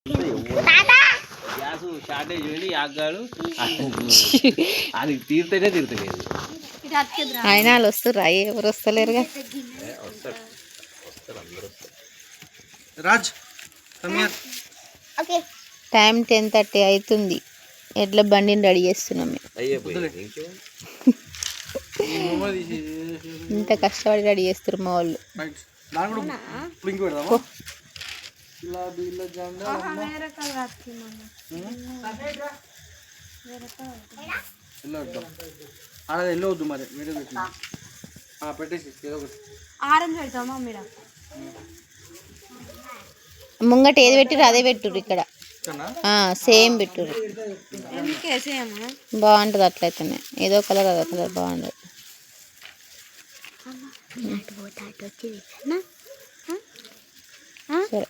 gas shortage పోయింది ఆగాడు అది తీరితేనే తీరుతలేదు ఆయన వాళ్ళు వస్తారు ఎవరు వస్తలేరుగా రాజ్ టైం 10:30 అవుతుంది ఎట్లా బండిని రెడీ చేస్తున్నాం ఇంత కష్టపడి రెడీ చేస్తారు మా వాళ్ళు వెళ్ళవద్దు మరి వేరే పెట్టేసి ముంగట ఏది పెట్టిరు అదే పెట్టుర్రు ఇక్కడ సేమ్ పెట్టుర్రు బాగుంటుంది అట్లయితేనే ఏదో కలర్ అదో కలర్ బాగుంటుంది సరే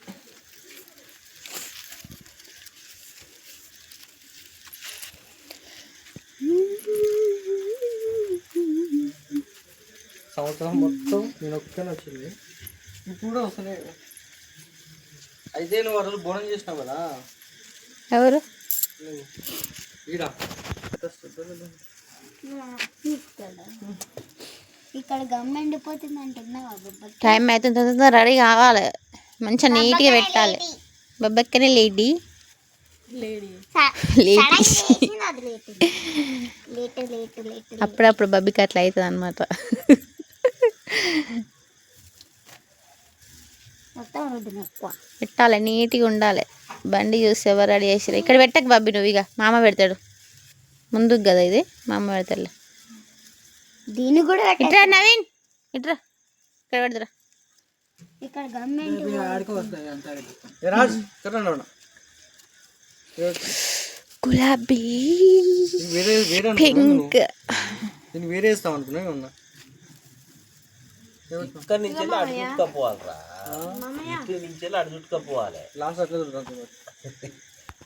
సంవత్సరం మొత్తం నేను ఒక్కనే వచ్చింది ఇప్పుడు కూడా వస్తున్నాయి అయితే నువ్వు ఆ రోజు బోనం చేసినావు కదా ఎవరు ఇక్కడ గమ్మెండి పోతుంది అంటున్నావా టైం అవుతుంది తొందర రెడీ కావాలి మంచిగా నీట్గా పెట్టాలి బొబ్బక్కనే లేడీ అప్పుడప్పుడు బబ్బికి అట్లా అవుతుంది అనమాట పెట్టాలి నీట్గా ఉండాలి బండి చూసి ఎవరు రెడీ చేసారు ఇక్కడ పెట్టకు బబ్బి నువ్వు ఇక మామ పెడతాడు ముందుకు కదా ఇది మామ పెడతాడులే దీన్ని కూడా ఇట్రా నవీన్ ఇట్రా ఇక్కడ పెడతారా ఇక్కడ గవర్నమెంట్ గులాబీ పింక్ నేను వేరే ఇస్తాం అనుకున్నా ఉన్నా ఇక్కడ నుంచి అటు చుట్టుకపోవాలరా ఇటు నుంచి అటు చుట్టుకపోవాలి లాస్ట్ అట్లా